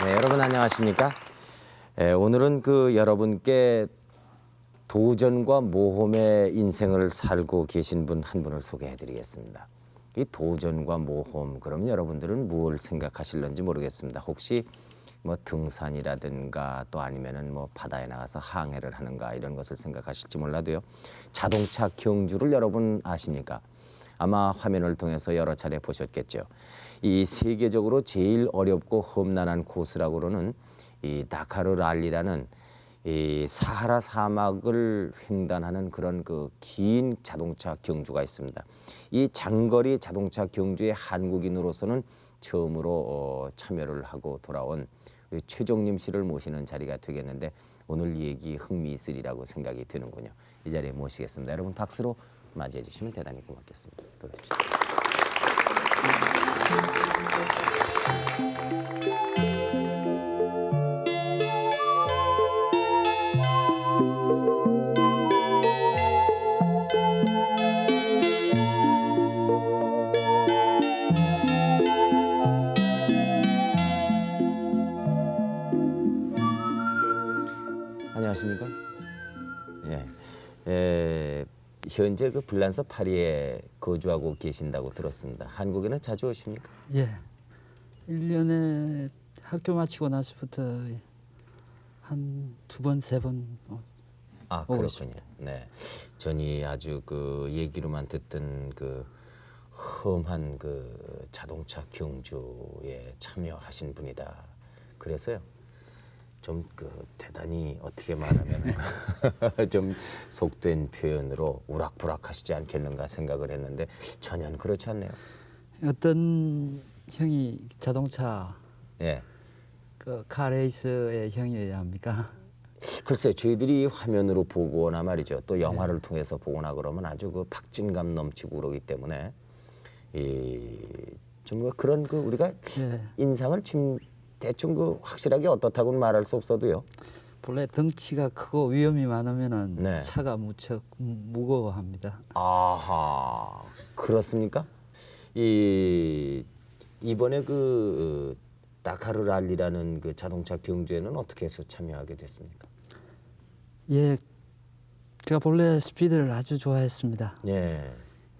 네, 여러분 안녕하십니까? 오늘은 여러분께 도전과 모험의 인생을 살고 계신 분 한 분을 소개해드리겠습니다. 이 도전과 모험, 그러면 여러분들은 무엇을 생각하실런지 모르겠습니다. 혹시 뭐 등산이라든가 또 아니면은 뭐 바다에 나가서 항해를 하는가 이런 것을 생각하실지 몰라도요. 자동차 경주를 여러분 아십니까? 아마 화면을 통해서 여러 차례 보셨겠죠. 이 세계적으로 제일 어렵고 험난한 코스라고는 이 다카르 랄리라는 이 사하라 사막을 횡단하는 그런 긴 자동차 경주가 있습니다. 이 장거리 자동차 경주에 한국인으로서는 처음으로 참여를 하고 돌아온 우리 최종림 씨를 모시는 자리가 되겠는데 오늘 얘기 흥미있으리라고 생각이 드는군요. 이 자리에 모시겠습니다. 여러분 박수로 맞이해 주시면 대단히 고맙겠습니다. 들어주십시오. 안녕하십니까? 현재 불란서 파리에 거주하고 계신다고 들었습니다. 한국에는 자주 오십니까? 예. 1년에 학교 마치고 나서부터 한 2번, 3번. 아, 그렇군요. 네. 전이 아주 얘기로만 듣던 험한 자동차 경주에 참여하신 분이다. 그래서요. 좀 대단히 어떻게 말하면 좀 속된 표현으로 우락부락하시지 않겠는가 생각을 했는데 전혀 그렇지 않네요. 어떤 형이 자동차 예. 카레이스의 형이어야 합니까? 글쎄 저희들이 화면으로 보거나 말이죠. 또 영화를 통해서 보거나 그러면 아주 박진감 넘치고 그러기 때문에 좀 그런 우리가 예. 인상을 대충 확실하게 어떻다고는 말할 수 없어도요. 본래 덩치가 크고 위험이 많으면은 네. 차가 무척 무거워합니다. 아하, 그렇습니까? 이번에 다카르 랄리라는 자동차 경주에는 어떻게 해서 참여하게 됐습니까? 예. 제가 본래 스피드를 아주 좋아했습니다. 예.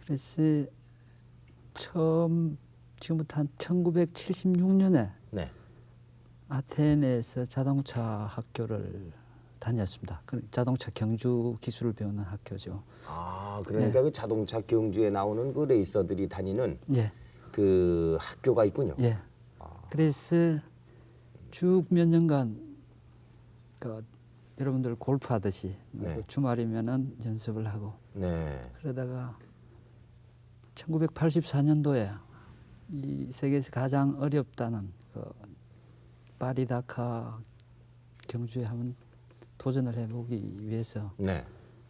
그래서 지금부터 한 1976년에 네. 아테네에서 자동차 학교를 다녔습니다. 자동차 경주 기술을 배우는 학교죠. 아, 그러니까 그 자동차 경주에 나오는 레이서들이 다니는 예, 그 학교가 있군요. 예. 그래서 쭉 몇 년간 여러분들 골프하듯이 네. 주말이면은 연습을 하고 네. 그러다가 1984년도에 이 세계에서 가장 어렵다는 파리 다카 경주에 한번 도전을 해보기 위해서 네.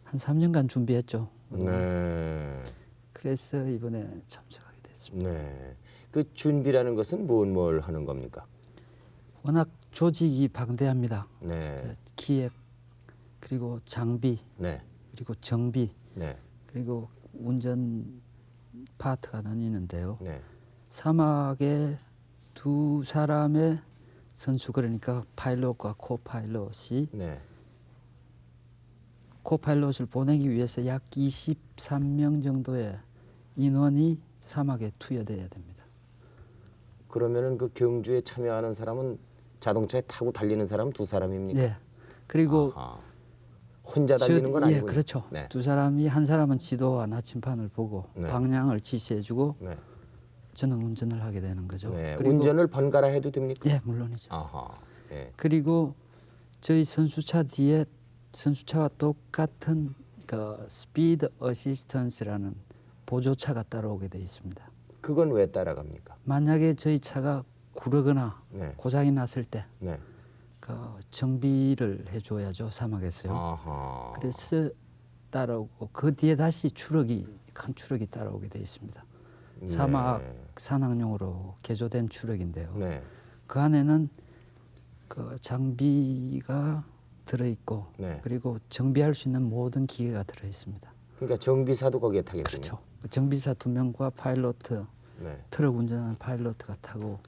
한 3년간 준비했죠. 네. 그래서 이번에 참석하게 됐습니다. 네. 그 준비라는 것은 뭘 하는 겁니까? 워낙 조직이 방대합니다. 네. 진짜 기획 그리고 장비 네. 그리고 정비 네. 그리고 운전 파트가 나뉘는데요. 네. 사막에 두 사람의 선수 그러니까 파일럿과 코파일럿이 네. 코파일럿을 보내기 위해서 약 23명 정도의 인원이 사막에 투여돼야 됩니다. 그러면은 경주에 참여하는 사람은 자동차에 타고 달리는 사람은 두 사람입니까? 예. 그리고 아하. 혼자 달리는 건 아니군요. 예, 그렇죠. 네. 두 사람이 한 사람은 지도와 나침판을 보고 네. 방향을 지시해주고 네. 저는 운전을 하게 되는 거죠. 네. 그리고 운전을 번갈아 해도 됩니까? 예, 물론이죠. 아하. 예. 그리고 저희 선수차 뒤에 선수차와 똑같은 그 스피드 어시스턴스라는 보조차가 따라오게 되어 있습니다. 그건 왜 따라갑니까? 만약에 저희 차가 구르거나 네. 고장이 났을 때 네. 그 정비를 해줘야죠, 사막에서요. 아하. 그래서 따라오고 그 뒤에 다시 큰 추럭이 따라오게 되어 있습니다. 네. 사막 산악용으로 개조된 추럭인데요. 네. 그 안에는 그 장비가 들어 있고 네. 그리고 정비할 수 있는 모든 기계가 들어 있습니다. 그러니까 정비사도 거기에 타겠군요. 그렇죠. 정비사 2명과 파일로트, 네. 트럭 운전하는 파일로트가 타고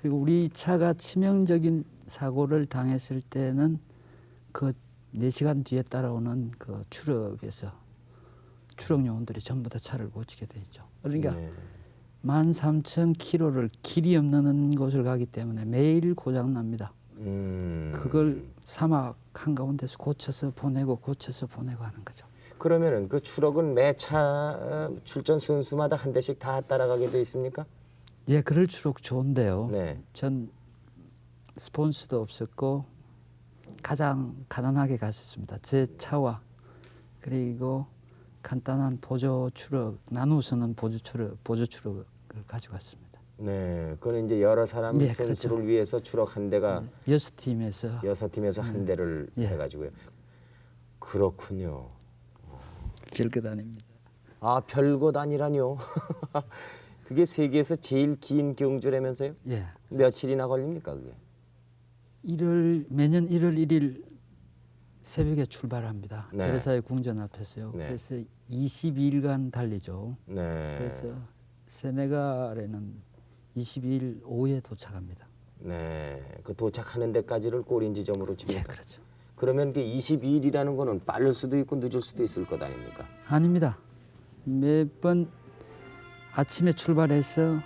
그리고 우리 차가 치명적인 사고를 당했을 때는 그 4시간 뒤에 따라오는 그 추럭에서 추럭 요원들이 전부 다 차를 고치게 돼 있죠. 그러니까 네. 13,000km를 길이 없는 곳을 가기 때문에 매일 고장 납니다. 그걸 사막 한가운데서 고쳐서 보내고 하는 거죠. 그러면은 그 추럭은 매 차 출전 선수마다 한 대씩 다 따라가게 돼 있습니까? 예, 그럴 추럭 좋은데요. 네. 전 스폰서도 없었고 가장 가난하게 갔었습니다. 제 차와 그리고 간단한 보조 추럭 나누서는 보조 추럭을 가져갔습니다. 네. 그건 이제 여러 사람 네, 선수를 그렇죠. 위해서 추럭 한 대가 6팀에서 6팀에서 한 대를 예. 해가지고요. 그렇군요. 별것 아닙니다. 아, 별것 아니라뇨. 그게 세계에서 제일 긴 경주라면서요? 예. 며칠이나 걸립니까 그게? 매년 1월 1일 새벽에 출발합니다. 네. 베르사유 궁전 앞에서요. 네. 그래서 22일간 달리죠. 네. 그래서 세네갈에는 22일 오후에 도착합니다. 네. 그 도착하는 데까지를 골인 지점으로 예, 칩니까? 그렇죠. 그러면 그 22일이라는 거는 빠를 수도 있고 늦을 수도 있을 것 아닙니까? 아닙니다. 매번 아침에 출발해서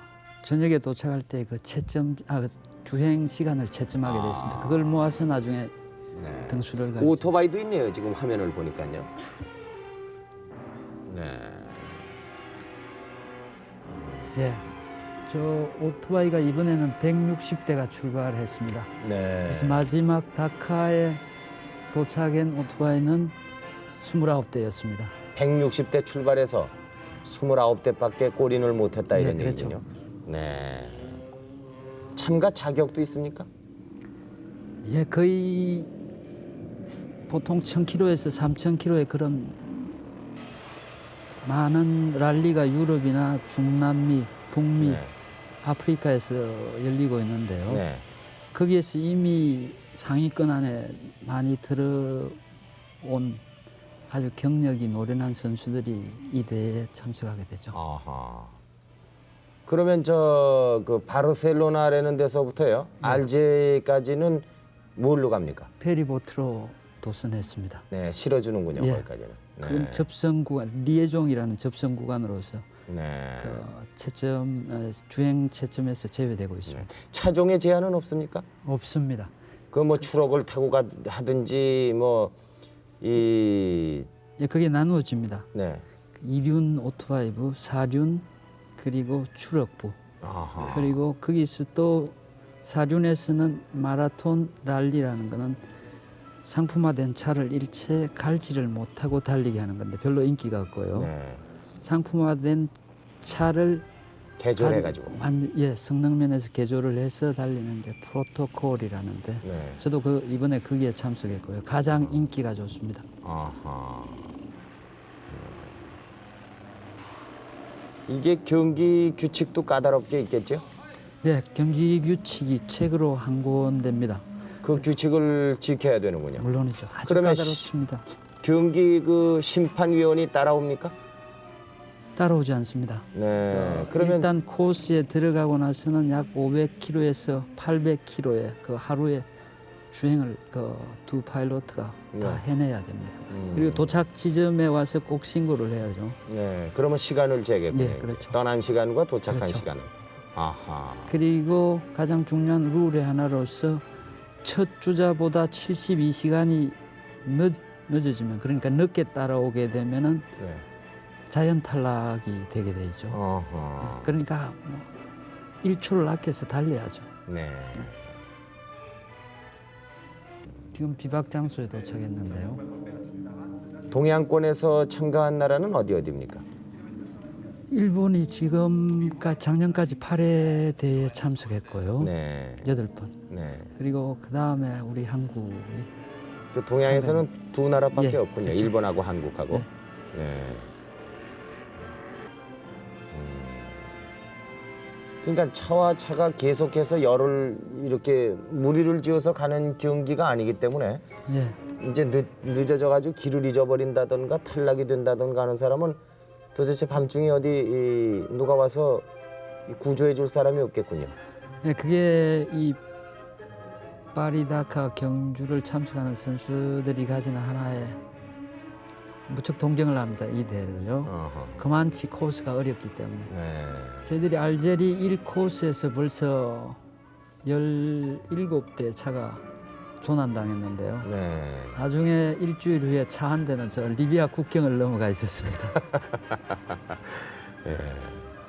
저녁에 도착할 때 그 주행 시간을 채점하게 되어 있습니다. 그걸 모아서 나중에 네. 등수를 가지고 오토바이도 있네요. 지금 화면을 보니까요. 네. 예. 저 오토바이가 이번에는 160대가 출발했습니다. 네. 그래서 마지막 다카에 도착한 오토바이는 29대였습니다. 160대 출발해서 29대밖에 골인을 못했다 이런 네, 그렇죠. 얘기군요. 네. 참가 자격도 있습니까? 예, 거의 보통 1,000km에서 3,000km의 그런 많은 랄리가 유럽이나 중남미, 북미, 네. 아프리카에서 열리고 있는데요. 네. 거기에서 이미 상위권 안에 많이 들어온 아주 경력이 노련한 선수들이 이 대회에 참석하게 되죠. 아하. 그러면 그 바르셀로나라는 데서부터요. 네. 알제까지는 뭘로 갑니까? 페리보트로 도선했습니다. 네, 실어주는군요. 예. 거기까지는. 네. 그건 접선 구간, 리에종이라는 접선 구간으로서 네. 주행 채점에서 제외되고 있습니다. 차종의 제한은 없습니까? 없습니다. 그 뭐 추럭을 타고 하든지 예, 그게 나누어집니다. 네. 2륜 오토바이부, 4륜 그리고 추럭부. 아하. 그리고 거기서 또 4륜에서는 마라톤 랄리라는 거는 상품화된 차를 일체 갈지를 못하고 달리게 하는 건데 별로 인기가 없고요. 네. 상품화된 차를 개조해가지고. 성능면에서 개조를 해서 달리는 게 프로토콜이라는데 네. 저도 이번에 거기에 참석했고요. 가장 인기가 좋습니다. 아하. 이게 경기 규칙도 까다롭게 있겠죠? 예, 경기 규칙이 책으로 항본됩니다. 그 규칙을 지켜야 되는군요. 물론이죠. 아주 그러면 까다롭습니다. 경기 그 심판위원이 따라옵니까? 따라오지 않습니다. 네. 그러면 일단 코스에 들어가고 나서는 약 500km에서 800km의 그 하루에 주행을 두 파일로트가 다 네. 해내야 됩니다. 그리고 도착 지점에 와서 꼭 신고를 해야죠. 네. 그러면 시간을 재겠군요. 네, 그렇죠. 이제. 떠난 시간과 도착한 그렇죠. 시간을. 아하. 그리고 가장 중요한 룰의 하나로서 첫 주자보다 72시간이 늦어지면, 그러니까 늦게 따라오게 되면은 네. 자연 탈락이 되게 되죠. 어허. 그러니까 뭐 1초를 아껴서 달려야죠. 네. 지금 비박 장소에 도착했는데요. 동양권에서 참가한 나라는 어디입니까? 일본이 지금까지 작년까지 8회 대회에 참석했고요. 네. 8번. 네. 그리고 그 다음에 우리 한국이 그 동양에서는 두 나라밖에 예, 없군요. 그렇죠. 일본하고 한국하고. 네. 네. 그러니까 차와 차가 계속해서 열을 이렇게 무리를 지어서 가는 경기가 아니기 때문에 예, 이제 늦어져 가지고 길을 잊어버린다던가 탈락이 된다던가 하는 사람은 도대체 밤중에 어디 누가 와서 구조해 줄 사람이 없겠군요. 예, 그게 이 파리다카 경주를 참석하는 선수들이 가지는 하나의 무척 동경을 합니다. 이 대회를요. 어허. 그만치 코스가 어렵기 때문에 네. 저희들이 알제리 1코스에서 벌써 17대 차가 조난당했는데요. 네. 나중에 일주일 후에 차 한 대는 저 리비아 국경을 넘어가 있었습니다. 네.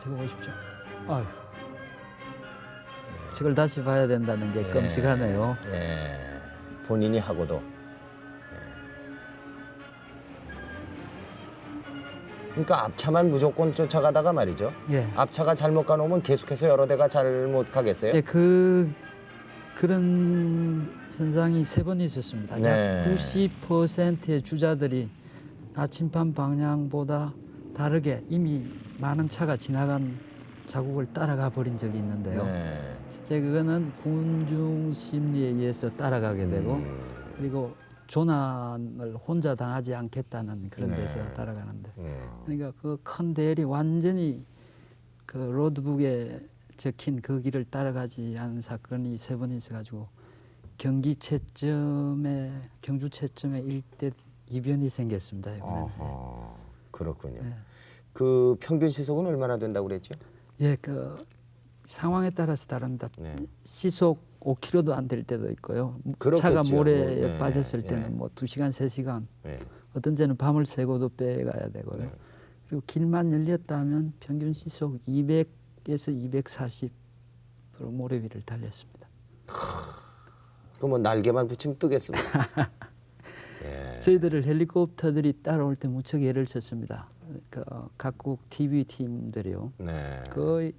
저거 보십시오. 아유. 저걸 다시 봐야 된다는 게 끔찍하네요. 네. 본인이 하고도. 그러니까 앞차만 무조건 쫓아가다가 말이죠. 예. 앞차가 잘못 가놓으면 계속해서 여러 대가 잘못 가겠어요? 예, 그런 현상이 3번 있었습니다. 네. 약 90%의 주자들이 나침반 방향보다 다르게 이미 많은 차가 지나간 자국을 따라가 버린 적이 있는데요. 네. 실제 그거는 군중 심리에 의해서 따라가게 되고 그리고 조난을 혼자 당하지 않겠다는 그런 네. 데서 따라가는데 그러니까 그 큰 대열이 완전히 그 로드북에 적힌 그 길을 따라가지 않은 사건이 3번 있어가지고 경주 채점에 일대 이변이 생겼습니다. 이번에는. 어허, 그렇군요. 네. 그 평균 시속은 얼마나 된다고 그랬죠? 예, 그 상황에 따라서 다릅니다. 네. 시속 5km도 안 될 때도 있고요. 그렇겠죠. 차가 모래에 네, 빠졌을 네. 때는 뭐 2시간, 3시간, 네. 어떤 때는 밤을 새고도 빼가야 되고요. 네. 그리고 길만 열렸다면 평균 시속 200에서 240으로 모래 위를 달렸습니다. 그뭐 날개만 붙이면 뜨겠습니다. 예. 저희들을 헬리콥터들이 따라올 때 무척 애를 썼습니다. 그 각국 TV 팀들이요. 네. 거의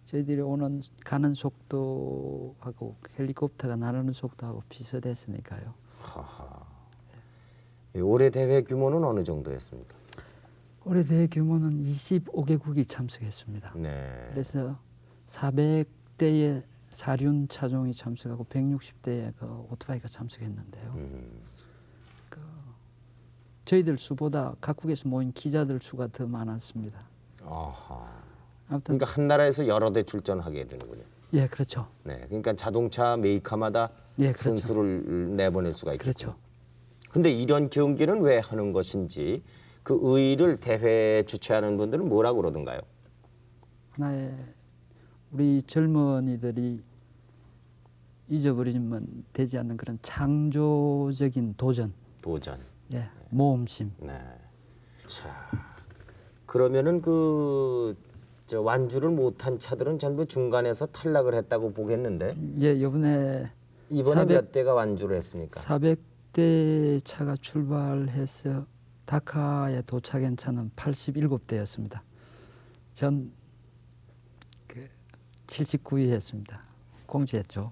저희들이 가는 속도하고 헬리콥터가 나르는 속도하고 비슷했으니까요. 하하. 이 올해 대회 규모는 어느 정도였습니까? 올해 대회 규모는 25개국이 참석했습니다. 네. 그래서 400대의 사륜 차종이 참석하고 160대의 그 오토바이가 참석했는데요. 저희들 수보다 각국에서 모인 기자들 수가 더 많았습니다. 아하. 아무튼 그러니까 한 나라에서 여러 대 출전하게 되는군요. 예, 그렇죠. 네. 그러니까 자동차 메이커마다 예, 그렇죠. 선수를 내보낼 수가 있겠죠. 그렇죠. 근데 이런 경기는 왜 하는 것인지 그 의의를 대회 주최하는 분들은 뭐라고 그러던가요? 하나의 우리 젊은이들이 잊어버리면 되지 않는 그런 창조적인 도전, 도전. 예, 모험심. 네. 자, 그러면은 저 완주를 못한 차들은 전부 중간에서 탈락을 했다고 보겠는데 예, 이번에 이번에 400 몇 대가 완주를 했습니까? 400대 차가 출발해서 다카에 도착한 차는 87대였습니다. 전 79위 했습니다. 공지했죠.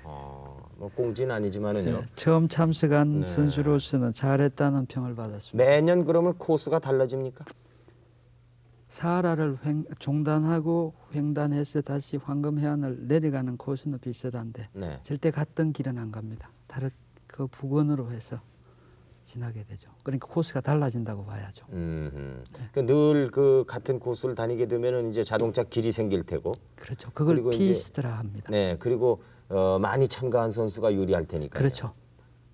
뭐 공지는 아니지만은요. 예, 처음 참석한 네. 선수로서는 잘했다는 평을 받았습니다. 매년 그러면 코스가 달라집니까? 사하라를 종단하고 횡단해서 다시 황금 해안을 내려가는 코스는 비슷한데 네. 절대 같은 길은 안 갑니다. 다른 그 북원으로 해서 지나게 되죠. 그러니까 코스가 달라진다고 봐야죠. 늘 그 같은 코스를 다니게 되면은 이제 자동차 길이 생길 테고. 그렇죠. 그걸 그리고 이제- 피스트라 합니다. 네. 그리고 많이 참가한 선수가 유리할 테니까요. 그렇죠.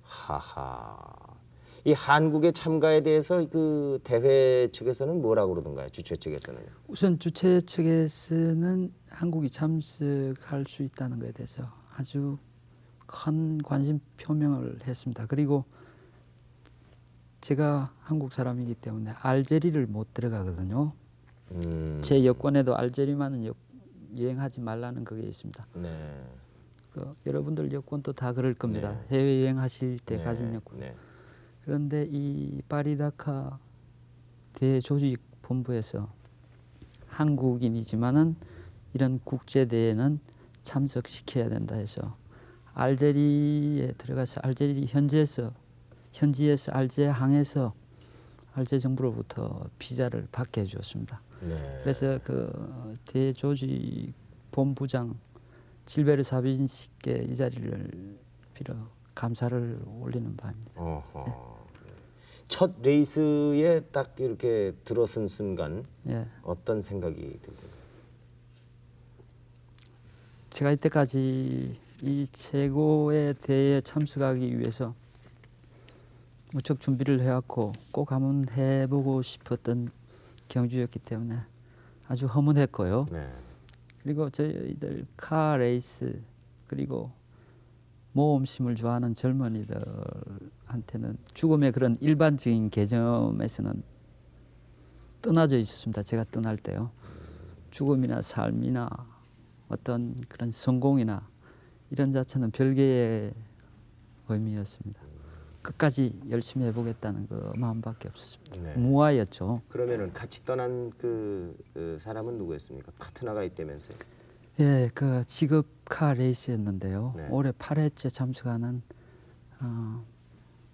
하하. 이 한국의 참가에 대해서 그 대회 측에서는 뭐라고 그러던가요? 주최 측에서는. 우선 주최 측에서는 한국이 참석할 수 있다는 것에 대해서 아주 큰 관심 표명을 했습니다. 그리고 제가 한국 사람이기 때문에 알제리를 못 들어가거든요. 제 여권에도 알제리만은 여행하지 말라는 그게 있습니다. 네. 여러분들 여권도 다 그럴 겁니다. 네. 해외 여행하실 때 네. 가진 여권. 네. 그런데 이 파리다카 대조직 본부에서 한국인이지만은 이런 국제 대회는 참석시켜야 된다 해서 알제리에 들어가서 알제리 현지에서 알제항에서 알제 정부로부터 비자를 받게 해주었습니다. 네. 그래서 그 대조직 본부장 질베르 사빈씨께 이 자리를 빌어 감사를 올리는 바입니다. 어허. 첫 레이스에 딱 이렇게 들어선 순간 예. 어떤 생각이 들던가요? 제가 이때까지 이 최고의 대회에 참석하기 위해서 무척 준비를 해왔고 꼭 한번 해보고 싶었던 경주였기 때문에 아주 허문했고요. 네. 그리고 저희들 카 레이스 그리고 모험심을 좋아하는 젊은이들한테는 죽음의 그런 일반적인 개념에서는 떠나져 있었습니다. 제가 떠날 때요. 죽음이나 삶이나 어떤 그런 성공이나 이런 자체는 별개의 의미였습니다. 끝까지 열심히 해보겠다는 그 마음밖에 없었습니다. 네. 무아였죠. 그러면은 같이 떠난 그 사람은 누구였습니까? 파트너가 있다면서요? 예, 그 지급카 레이스였는데요. 네. 올해 8회째 참석하는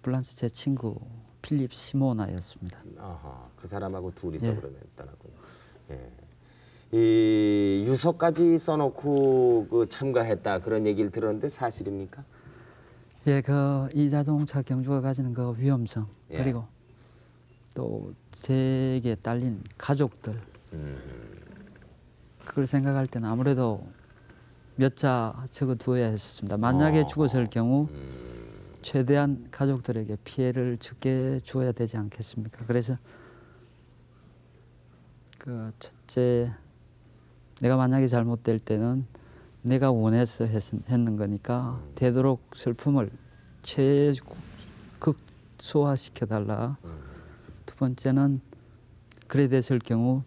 블란스 제 친구 필립 시모나였습니다. 아하, 그 사람하고 둘이서 예. 그러면 떠났군요. 예. 이 유서까지 써놓고 그 참가했다 그런 얘기를 들었는데 사실입니까? 예, 그 이 자동차 경주가 가지는 그 위험성 예. 그리고 또 제게 딸린 가족들 그걸 생각할 때는 아무래도 몇 자 적어두어야 했었습니다. 만약에 죽었을 경우 최대한 가족들에게 피해를 적게 주어야 되지 않겠습니까? 그래서 그 첫째 내가 만약에 잘못될 때는 내가 원해서 했는 거니까 되도록 슬픔을 최극소화시켜 달라. 두 번째는 그래 됐을 경우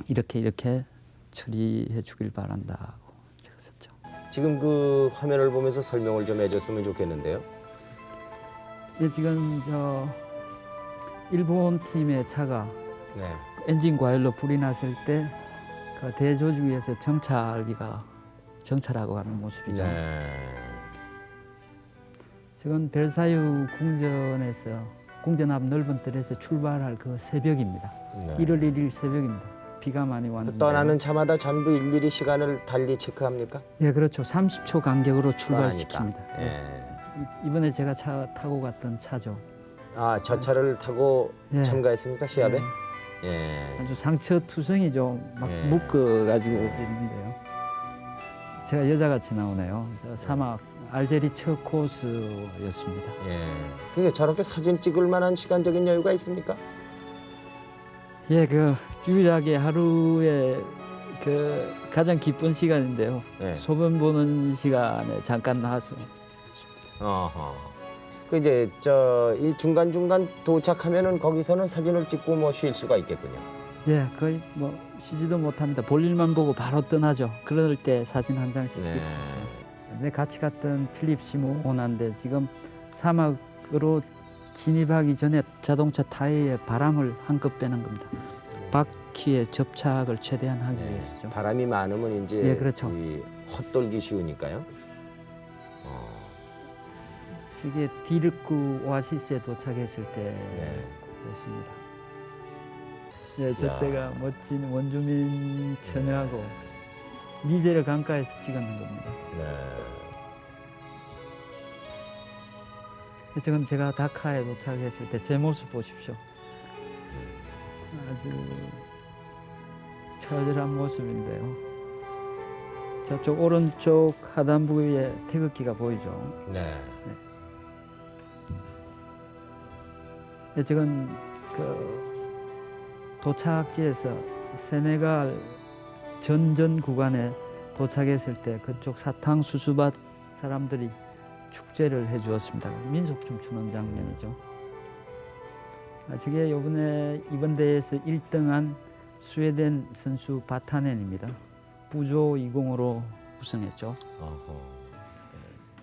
이렇게 처리해 주길 바란다고 적었었죠. 지금 그 화면을 보면서 설명을 좀 해줬으면 좋겠는데요. 예, 지금 저 일본 팀의 차가 네. 엔진 과열로 불이 났을 때 그 대조주위에서 정찰하고 가는 모습이죠. 네. 지금 벨사유 궁전 앞 넓은 뜰에서 출발할 그 새벽입니다. 네. 1월 1일 새벽입니다. 비가 많이 왔는데. 떠나는 차마다 전부 일일이 시간을 달리 체크합니까? 예, 그렇죠. 30초 간격으로 떠나니까. 출발시킵니다. 예. 이번에 제가 타고 갔던 차죠. 아, 저 차를 타고 예. 참가했습니까 시합에? 예. 예. 아주 상처투성이 좀 막 예. 묶어가지고 있는데요. 제가 여자같이 나오네요. 저 사막 알제리 첫 코스였습니다. 예. 그게 저렇게 사진 찍을 만한 시간적인 여유가 있습니까? 예, 그 유일하게 하루에 그 가장 기쁜 시간인데요. 예. 소변 보는 시간에 잠깐 나와서 어허. 그 이제 이 중간 도착하면은 거기서는 사진을 찍고 뭐 쉴 수가 있겠군요. 예, 거의 뭐 쉬지도 못합니다. 볼일만 보고 바로 떠나죠. 그럴 때 사진 한 장씩 네. 찍죠. 네, 같이 갔던 필립 시모나인데 지금 사막으로 진입하기 전에 자동차 타이어에 바람을 한껏 빼는 겁니다. 바퀴에 접착을 최대한 하기 네. 위해서죠. 바람이 많으면 이제 예, 그렇죠. 이 헛돌기 쉬우니까요. 이게 디르쿠 오아시스에 도착했을 네. 때였습니다. 예, 야. 저때가 멋진 원주민 처녀하고 니제르 강가에서 찍었는 겁니다. 네. 지금 제가 다카에 도착했을 때 제 모습 보십시오. 아주 처절한 모습인데요. 저쪽 오른쪽 하단부에 태극기가 보이죠. 네. 예, 지금 그 도착지에서 세네갈 전전 구간에 도착했을 때 그쪽 사탕수수밭 사람들이 축제를 해주었습니다. 민속춤 추는 장면이죠. 저게 이번에 이번 대회에서 1등한 스웨덴 선수 바타넨입니다. 부조 20으로 우승했죠. 어허.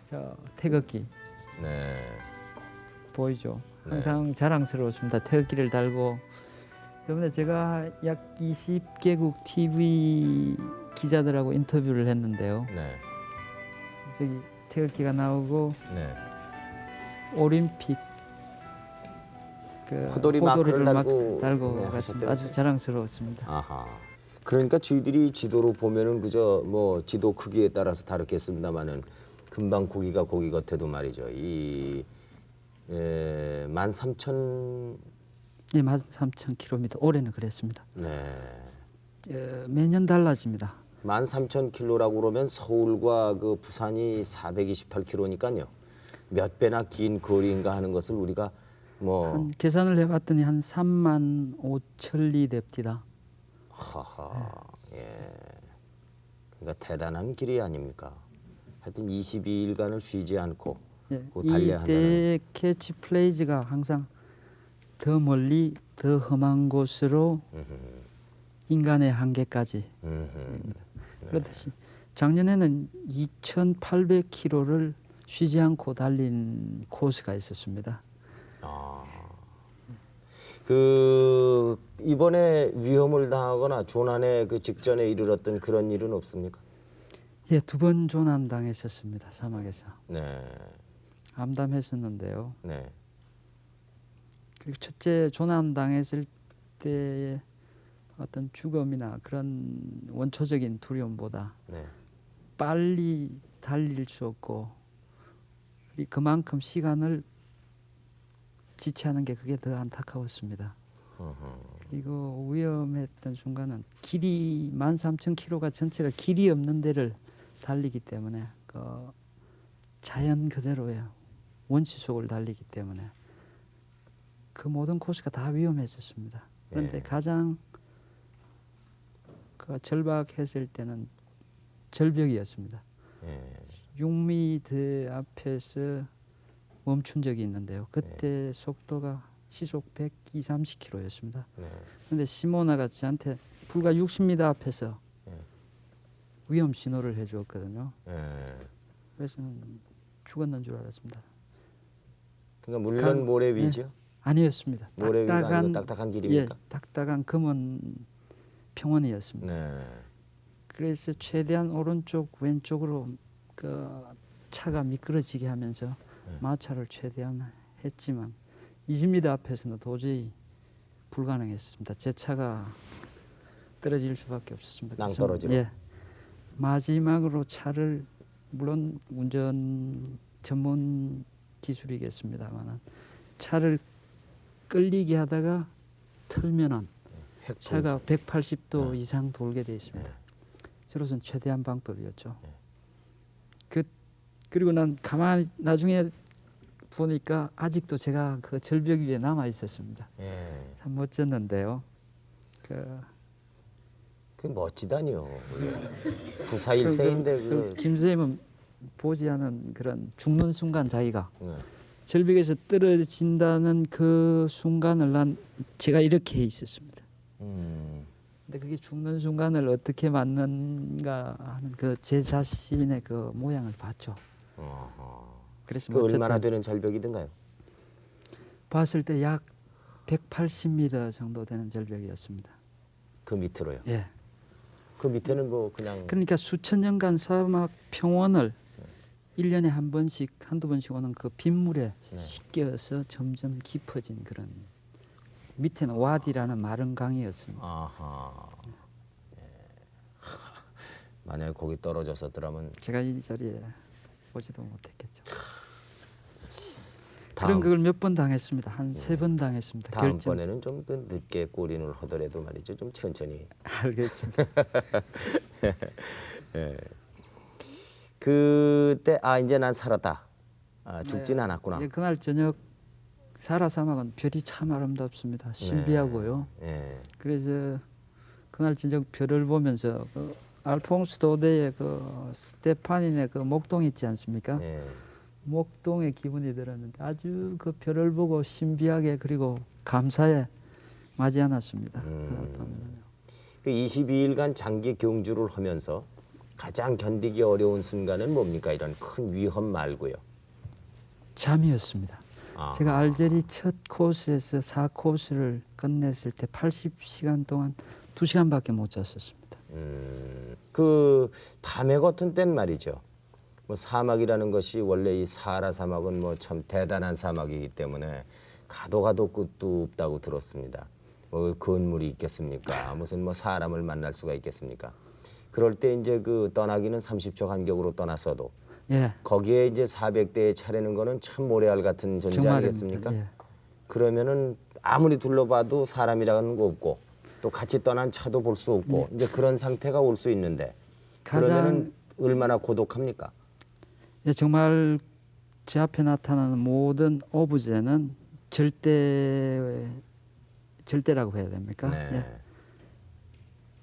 저 태극기 네. 보이죠. 항상 자랑스러웠습니다. 태극기를 달고 이번에 제가 약 20개국 TV 기자들하고 인터뷰를 했는데요. 네. 저기 태극기가 나오고 네. 올림픽 그 호돌이 마크를 달고 네, 갔습니다. 하셨다면서요? 아주 자랑스러웠습니다. 아하. 그러니까 저희들이 지도로 보면은 그저 뭐 지도 크기에 따라서 다르겠습니다만은 금방 고기 같아도 말이죠. 이 13,000 네, 13,000km 올해는 그랬습니다. 네. 매년 달라집니다. 13,000km라고 그러면 서울과 그 부산이 428km니까요. 몇 배나 긴 거리인가 하는 것을 우리가 뭐 한 계산을 해봤더니 한 35,000리 됩니다. 하하. 예. 그러니까 대단한 길이 아닙니까? 하여튼 22일간을 쉬지 않고 예, 그 달려야 한다는. 이때 캐치플레이즈가 항상 더 멀리 더 험한 곳으로 인간의 한계까지. 그렇듯이 작년에는 2,800km를 쉬지 않고 달린 코스가 있었습니다. 그 이번에 위험을 당하거나 조난의 그 직전에 이르렀던 그런 일은 없습니까? 예, 2번 조난 당했었습니다. 사막에서. 네. 암담했었는데요. 네. 그리고 첫째 조난 당했을 때의 어떤 죽음이나 그런 원초적인 두려움보다 네. 빨리 달릴 수 없고 그만큼 시간을 지체하는 게 그게 더 안타까웠습니다. 그리고 위험했던 순간은 길이 13,000km가 전체가 길이 없는 데를 달리기 때문에 그 자연 그대로의 원시 속을 달리기 때문에 그 모든 코스가 다 위험했었습니다. 그런데 예. 가장 그 절박했을 때는 절벽이었습니다. 예. 6m 앞에서 멈춘 적이 있는데요. 그때 속도가 시속 120, 30km였습니다. 네. 그런데 시모나가 저한테 불과 60m 앞에서 예. 위험 신호를 해주었거든요. 예. 그래서 죽었는 줄 알았습니다. 그러니까 물론 모래 위죠. 아니었습니다. 모래 위가 아니고 딱딱한 길입니까? 예, 딱딱한 검은 평원이었습니다. 네. 그래서 최대한 오른쪽 왼쪽으로 그 차가 미끄러지게 하면서 마찰을 최대한 했지만 20m 앞에서는 도저히 불가능했습니다. 제 차가 떨어질 수밖에 없었습니다. 낭떠러지로. 예, 마지막으로 차를 물론 운전 전문 기술이겠습니다만 차를 끌리게 하다가 틀면은 차가 180도 이상 돌게 돼 있습니다. 저로서는 최대한 방법이었죠. 그리고 난 가만히 나중에 보니까 아직도 제가 그 절벽 위에 남아 있었습니다. 예. 참 멋졌는데요. 그 멋지다니요. 구사일생인데 그. 김 선생님은 보지 않은 그런 죽는 순간 자기가 네. 절벽에서 떨어진다는 그 순간을 제가 이렇게 있었습니다. 근데 그게 죽는 순간을 어떻게 맞는가 하는 그 제 자신의 그 모양을 봤죠. 그래서 그 얼마나 되는 절벽이든가요? 봤을 때 약 180m 정도 되는 절벽이었습니다. 그 밑으로요. 예. 그 밑에는 뭐 그냥. 그러니까 수천 년간 사막 평원을 1년에 한 번씩 한두 번씩 오는 그 빗물에 씻겨서 점점 깊어진 그런 밑에는 와디라는 마른 강이었습니다. 아하. 예. 만약에 거기 떨어졌었더라면 제가 이 자리에 오지도 못했겠죠. 다음, 그런 걸 몇 번 당했습니다. 한 3번 당했습니다. 다음번에는 좀 그 늦게 꼬리를 하더라도 말이죠. 좀 천천히. 알겠습니다. 예. 그때 이제 난 살았다. 죽진 네. 않았구나. 예, 그날 저녁 사라 사막은 별이 참 아름답습니다. 신비하고요. 예. 그래서 그날 저녁 별을 보면서 알퐁스 도데의 그 스테파닌의 그 목동 있지 않습니까? 예. 목동의 기분이 들었는데 아주 그 별을 보고 신비하게 그리고 감사에 맞이 않았습니다. 그 밤에는요. 그 22일간 장기 경주를 하면서 가장 견디기 어려운 순간은 뭡니까? 이런 큰 위험 말고요. 잠이었습니다. 아. 제가 알제리 첫 코스에서 4코스를 끝냈을 때 80시간 동안 2시간밖에 못 잤었습니다. 그 밤에 같은 땐 말이죠. 뭐 사막이라는 것이 원래 이 사하라 사막은 뭐 참 대단한 사막이기 때문에 가도 끝도 없다고 들었습니다. 뭐 건물이 있겠습니까? 무슨 뭐 사람을 만날 수가 있겠습니까? 그럴 때 이제 그 떠나기는 30초 간격으로 떠났어도 예, 거기에 이제 400대에 차리는 거는 참 모래알 같은 존재 정말입니다. 아니겠습니까? 예. 그러면은 아무리 둘러봐도 사람이라는 거 없고 또 같이 떠난 차도 볼 수 없고 이제 그런 상태가 올 수 있는데 그러면은 얼마나 고독합니까? 예, 정말 제 앞에 나타나는 모든 오브제는 절대라고 해야 됩니까? 네. 예.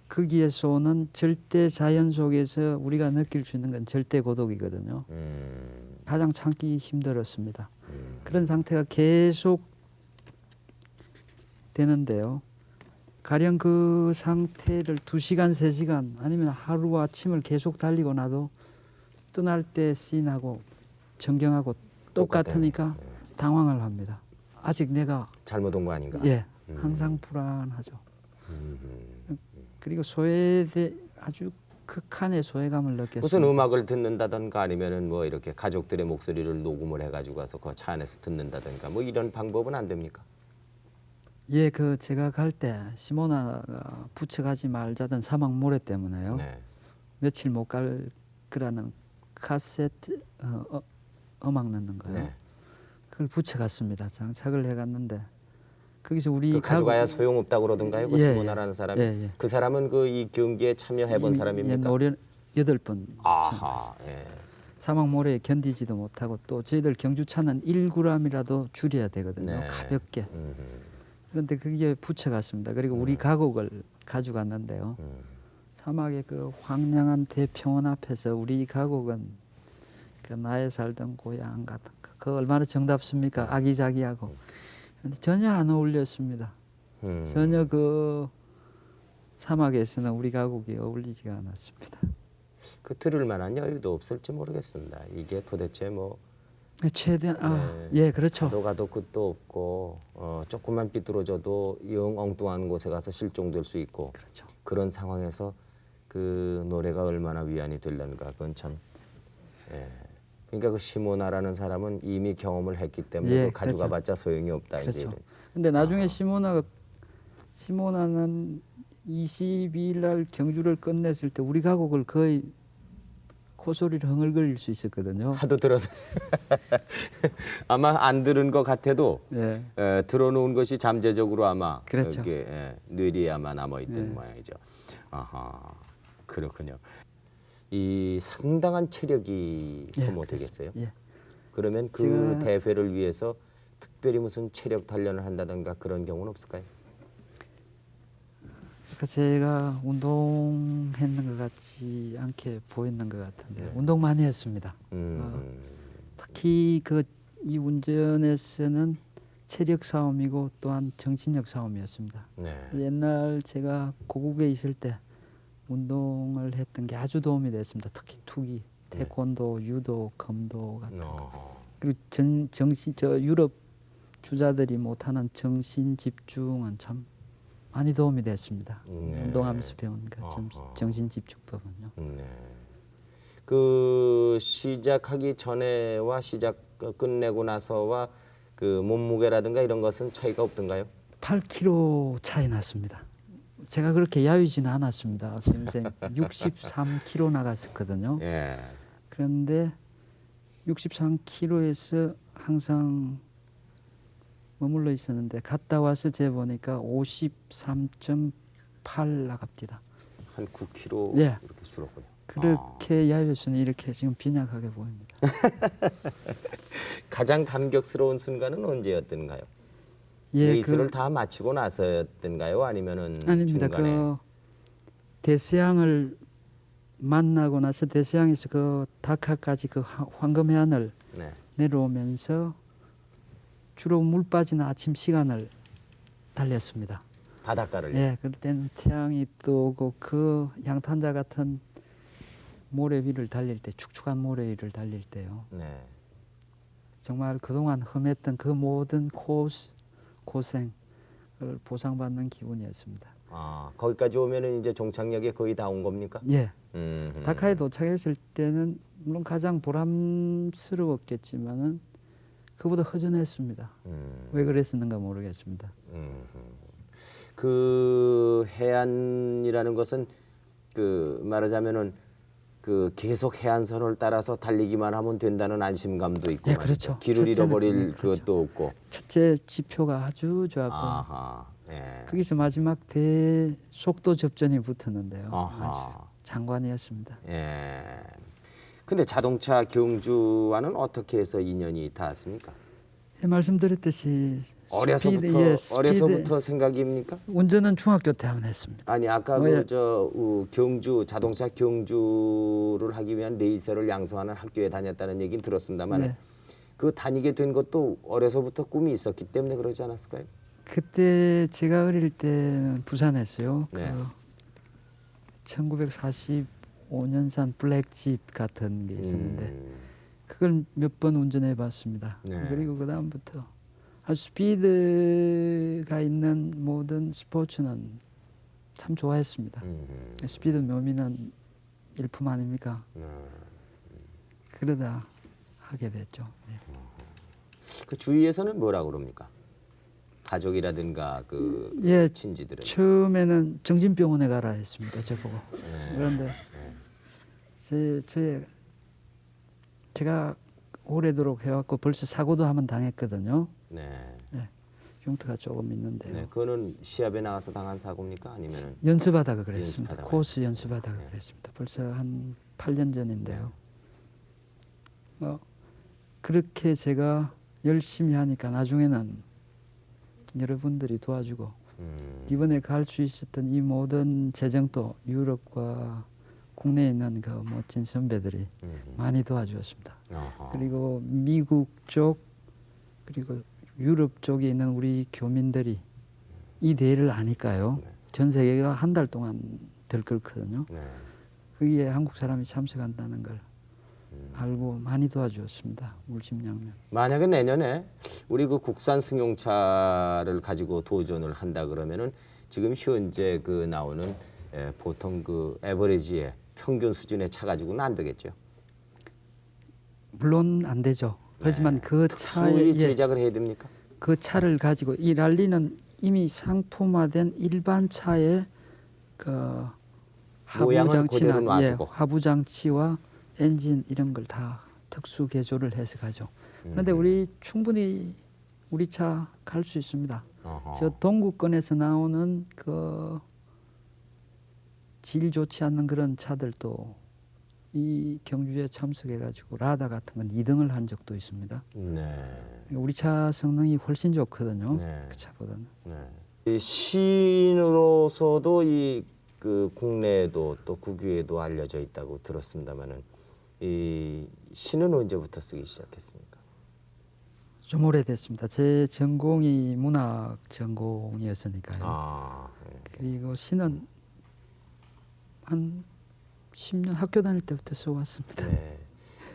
거기에서 오는 절대 자연 속에서 우리가 느낄 수 있는 건 절대 고독이거든요. 가장 참기 힘들었습니다. 그런 상태가 계속 되는데요. 가령 그 상태를 2시간, 3시간 아니면 하루 아침을 계속 달리고 나도 떠날 때 씬하고 전경하고 똑같으니까 당황을 합니다. 아직 내가 잘못 온 거 아닌가? 예, 항상 불안하죠. 그리고 소외돼 아주 극한의 소외감을 느꼈습니다. 무슨 음악을 듣는다든가 아니면은 뭐 이렇게 가족들의 목소리를 녹음을 해가지고 가서 그 차 안에서 듣는다든가 뭐 이런 방법은 안 됩니까? 예, 그 제가 갈 때 시모나가 부처가지 말자던 사막 모래 때문에요. 네. 며칠 못 갈 거라는 카세트 음악 넣는 거요. 네. 그걸 부쳐갔습니다. 장착을 해갔는데 거기서 우리 그 가져가야 소용없다고 그러던가요? 그 예, 시모나라는 사람이? 예, 예. 그 사람은 그 이 경기에 참여해본 사람입니까? 예, 노련 8번 아하, 예. 사막 모래에 견디지도 못하고 또 저희들 경주차는 1g이라도 줄여야 되거든요. 네. 가볍게. 그런데 그게 부쳐갔습니다. 그리고 우리 가곡을 가져갔는데요. 사막의 그 황량한 대평원 앞에서 우리 가곡은 그 나의 살던 고향 같은 거. 그 얼마나 정답습니까? 아기자기하고. 근데 전혀 안 어울렸습니다. 전혀 그 사막에서는 우리 가곡이 어울리지가 않았습니다. 그 들을 만한 여유도 없을지 모르겠습니다. 이게 도대체 뭐 최대한 예, 그렇죠. 가도 끝도 없고 조금만 삐뚤어져도 영 엉뚱한 곳에 가서 실종될 수 있고 그렇죠. 그런 상황에서 그 노래가 얼마나 위안이 되려는가 그건 참 예. 그러니까 그 시모나라는 사람은 이미 경험을 했기 때문에 예, 그 가져가봤자 소용이 없다 이제 그렇죠. 이런. 근데 나중에 시모나는 22일 날 경주를 끝냈을 때 우리 가곡을 거의 코소리를 흥얼거릴 수 있었거든요. 하도 들어서 아마 안 들은 것 같아도 예. 들어놓은 것이 잠재적으로 아마 그렇죠. 이렇게 뇌리에 아마 남아있던 예. 모양이죠. 아하 그렇군요. 이 상당한 체력이 예, 소모되겠어요. 예. 그러면 그 제가- 대회를 위해서 특별히 무슨 체력 단련을 한다든가 그런 경우는 없을까요? 그러니까 제가 운동했는 것 같지 않게 보이는 것 같은데 네. 운동 많이 했습니다. 특히 그 이 운전에서는 체력 싸움이고 또한 정신력 싸움이었습니다. 네. 옛날 제가 고국에 있을 때 운동을 했던 게 아주 도움이 됐습니다. 특히 투기, 태권도, 유도, 검도 같은 거. 그리고 유럽 주자들이 못하는 정신 집중은 참 많이 도움이 됐습니다. 네. 운동하면서 배운 그 어허. 정신 집중법은요. 네. 그 시작하기 전에와 끝내고 나서와 그 몸무게라든가 이런 것은 차이가 없던가요? 8kg 차이 났습니다. 제가 그렇게 야위지는 않았습니다. 김생 63kg 나갔었거든요. 예. 그런데 63kg에서 항상 머물러 있었는데 갔다 와서 재보니까 53.8 나갑니다. 한 9kg 예. 이렇게 줄었군요. 그렇게 야외에서는 이렇게 지금 빈약하게 보입니다. 가장 감격스러운 순간은 언제였던가요? 예, 레이스를 다 마치고 나서였던가요? 아니면은 아닙니다. 중간에? 그 대서양을 만나고 나서 대서양에서 그 다카까지 그 황금 해안을 네. 내려오면서 주로 물 빠지는 아침 시간을 달렸습니다. 바닷가를. 예, 그럴 때는 태양이 뜨고 그 양탄자 같은 모래 위를 달릴 때, 축축한 모래 위를 달릴 때요. 네. 정말 그동안 험했던 그 모든 고생을 보상받는 기분이었습니다. 아, 거기까지 오면은 이제 종착역에 거의 다 온 겁니까? 예, 음. 다카에 도착했을 때는 물론 가장 보람스러웠겠지만은 그보다 허전했습니다. 왜 그랬었는가 모르겠습니다. 그 해안이라는 것은 그 말하자면은 그 계속 해안선을 따라서 달리기만 하면 된다는 안심감도 있고 예, 말이죠. 그렇죠. 길을 첫째는, 잃어버릴 그렇죠. 그것도 없고. 첫째 지표가 아주 좋았고 아하. 예. 거기서 마지막 대속도 접전이 붙었는데요. 아하. 아주 장관이었습니다. 예. 근데 자동차 경주와는 어떻게 해서 인연이 닿았습니까? 예, 말씀드렸듯이 어려서부터 생각입니까? 운전은 중학교 때 한번 했습니다. 아니 아까 예. 경주 자동차 경주를 하기 위한 레이서를 양성하는 학교에 다녔다는 얘기는 들었습니다만 네. 그 다니게 된 것도 어려서부터 꿈이 있었기 때문에 그러지 않았을까요? 그때 제가 어릴 때는 부산했어요. 네. 그 1945년산 블랙집 같은 게 있었는데 그걸 몇 번 운전해 봤습니다. 네. 그리고 그 다음부터 아주 스피드가 있는 모든 스포츠는 참 좋아했습니다. 스피드 묘미는 일품 아닙니까? 그러다 하게 됐죠. 네. 그 주위에서는 뭐라 그럽니까? 가족이라든가 그 예, 친지들은. 처음에는 정신병원에 가라 했습니다. 저보고. 그런데 제가 오래도록 해왔고 벌써 사고도 한번 당했거든요. 네. 흉터가 조금 있는데요. 네. 그거는 시합에 나가서 당한 사고입니까? 아니면은 연습하다가 그랬습니다. 연습하다가요? 코스 연습하다가 그랬습니다. 벌써 한 8년 전인데요. 그렇게 제가 열심히 하니까 나중에는 여러분들이 도와주고 이번에 갈 수 있었던 이 모든 재정도 유럽과 국내에 있는 그 멋진 선배들이 많이 도와주었습니다. 어허. 그리고 미국 쪽 그리고 유럽 쪽에 있는 우리 교민들이 이 대회를 아니까요. 전 세계가 한 달 동안 들끓거든요. 네. 거기에 한국 사람이 참석한다는 걸 알고 많이 도와주었습니다. 물심양면. 만약에 내년에 우리 그 국산 승용차를 가지고 도전을 한다 그러면은 지금 현재 그 나오는 보통 그 에버리지의 평균 수준의 차 가지고는 안 되겠죠. 물론 안 되죠. 하지만 그 차에 특수히 제작을 해야 됩니까? 그 차를 가지고 이 랄리는 이미 상품화된 일반 차의 그 모양은 그대로 하부장치나 놔두고. 하부장치와 엔진 이런 걸 다 특수 개조를 해서 가죠. 그런데 우리 충분히 우리 차 갈 수 있습니다. 어허. 저 동구권에서 나오는 그 질 좋지 않는 그런 차들도 이 경주에 참석해가지고 라다 같은 건 2등을 한 적도 있습니다. 네. 우리 차 성능이 훨씬 좋거든요. 네. 그 차보다는. 네. 이 시인으로서도 이 그 국내에도 또 국외에도 알려져 있다고 들었습니다만은 이 시는 언제부터 쓰기 시작했습니까? 좀 오래됐습니다. 제 전공이 문학 전공이었으니까요. 아, 그리고 시는 한 10년 학교 다닐 때부터 써왔습니다. 네.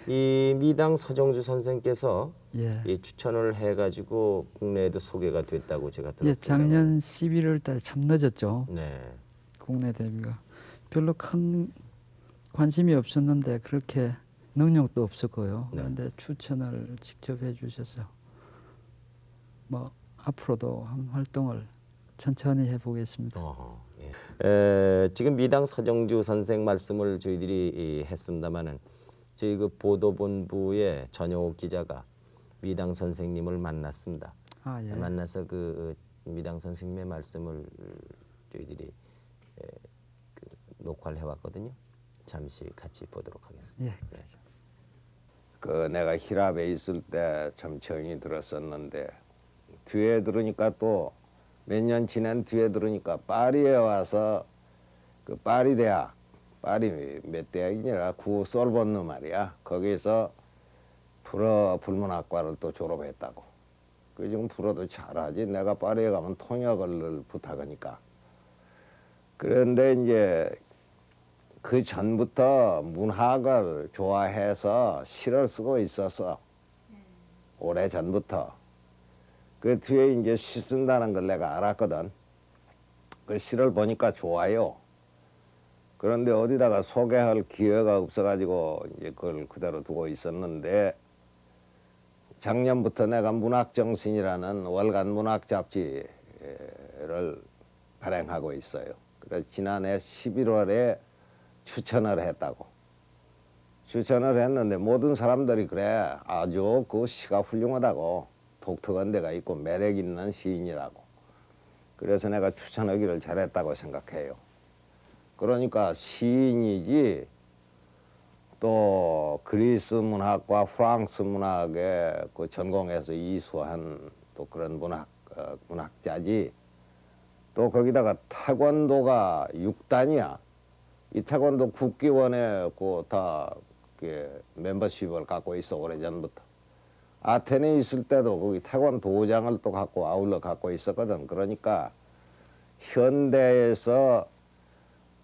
이 미당 서정주 선생께서 예. 이 추천을 해가지고 국내에도 소개가 됐다고 제가 들었습니다. 예, 작년 11월 달에 참 늦었죠. 네. 국내 데뷔가 별로 큰 관심이 없었는데 그렇게 능력도 없었고요. 네. 그런데 추천을 직접 해주셔서 뭐 앞으로도 한 활동을 천천히 해보겠습니다. 어허, 지금 미당 서정주 선생 말씀을 저희들이 했습니다만은 저희 그 보도본부의 전영옥 기자가 미당 선생님을 만났습니다. 아, 예. 만나서 그 미당 선생님의 말씀을 저희들이 그 녹화를 해왔거든요. 잠시 같이 보도록 하겠습니다. 예. 네. 그 내가 히랍에 있을 때 참 정이 들었었는데 뒤에 들으니까 또 몇 년 지난 뒤에 들으니까 파리에 와서 그 파리 대학 파리 몇 대학이냐 구 솔본느 말이야 거기서 불문학과를 또 졸업했다고. 그 지금 불어도 잘하지. 내가 파리에 가면 통역을 부탁하니까. 그런데 이제 그 전부터 문학을 좋아해서 시를 쓰고 있었어. 오래 전부터. 그 뒤에 이제 시 쓴다는 걸 내가 알았거든. 그 시를 보니까 좋아요. 그런데 어디다가 소개할 기회가 없어가지고 이제 그걸 그대로 두고 있었는데 작년부터 내가 문학정신이라는 월간 문학 잡지를 발행하고 있어요. 그래서 지난해 11월에 추천을 했다고. 추천을 했는데 모든 사람들이 그래. 아주 그 시가 훌륭하다고. 독특한 데가 있고 매력 있는 시인이라고. 그래서 내가 추천하기를 잘했다고 생각해요. 그러니까 시인이지 또 그리스 문학과 프랑스 문학에 그 전공해서 이수한 또 그런 문학자지. 또 거기다가 태권도가 6단이야. 이 태권도 국기원에 다 멤버십을 갖고 있어 오래전부터. 아테네에 있을 때도 거기 태권도장을 또 갖고 아울러 갖고 있었거든. 그러니까 현대에서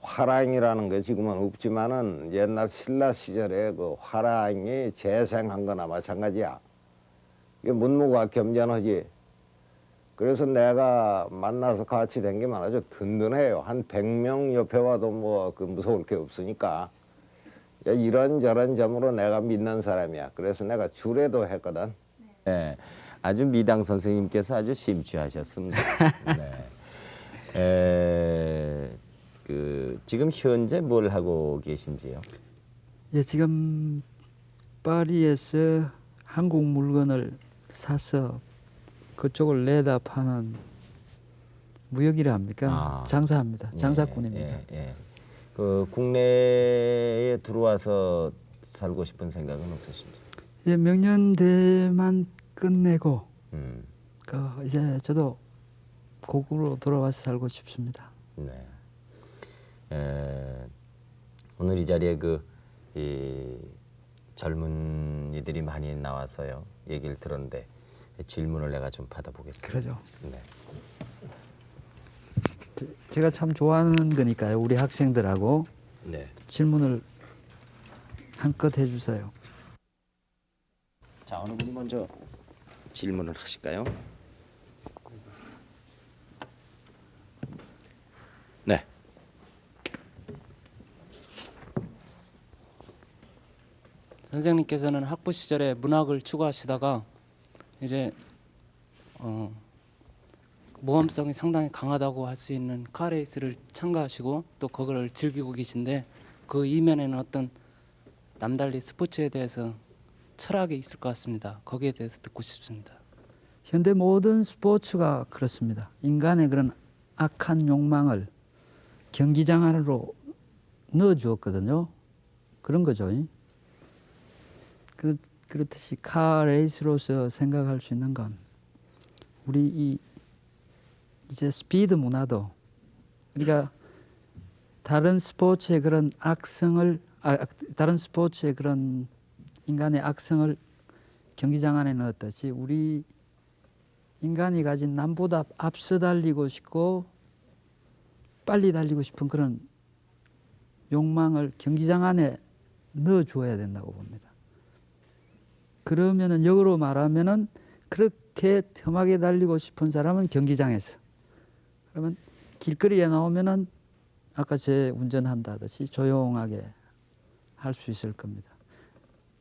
화랑이라는 게 지금은 없지만은 옛날 신라 시절에 그 화랑이 재생한 거나 마찬가지야. 이게 문무가 겸전하지. 그래서 내가 만나서 같이 댕기면 아주 든든해요. 한 100명 옆에 와도 뭐 그 무서울 게 없으니까. 이런저런 점으로 내가 믿는 사람이야. 그래서 내가 주례도 했거든. 네, 아주 미당 선생님께서 아주 심취하셨습니다. 네. 지금 현재 뭘 하고 계신지요? 예, 지금 파리에서 한국 물건을 사서 그쪽을 내다 파는 무역이라 합니까? 장사합니다. 장사꾼입니다. 예. 그 국내에 들어와서 살고 싶은 생각은 없으십니까? 예, 명년대만 끝내고 음. 이제 저도 고국으로 돌아와서 살고 싶습니다. 네. 오늘 이 자리에 이 젊은이들이 많이 나와서요 얘기를 들었는데 질문을 내가 좀 받아보겠습니다. 그러죠. 네. 제가 참 좋아하는 거니까요. 우리 학생들하고 네. 질문을 한껏 해주세요. 자, 어느 분이 먼저 질문을 하실까요? 네. 선생님께서는 학부 시절에 문학을 추구하시다가 이제 모험성이 상당히 강하다고 할 수 있는 카레이스를 참가하시고 또 그거를 즐기고 계신데 그 이면에는 어떤 남달리 스포츠에 대해서 철학이 있을 것 같습니다. 거기에 대해서 듣고 싶습니다. 현대 모든 스포츠가 그렇습니다. 인간의 그런 악한 욕망을 경기장 안으로 넣어주었거든요. 그런 거죠. 그렇듯이 카레이스로서 생각할 수 있는 건 우리 이제 스피드 문화도 그러니까 다른 스포츠의 그런 악성을 다른 스포츠의 그런 인간의 악성을 경기장 안에 넣었듯이 우리 인간이 가진 남보다 앞서 달리고 싶고 빨리 달리고 싶은 그런 욕망을 경기장 안에 넣어줘야 된다고 봅니다. 그러면은 역으로 말하면은 그렇게 험하게 달리고 싶은 사람은 경기장에서 그러면 길거리에 나오면은 아까 제 운전한다듯이 조용하게 할 수 있을 겁니다.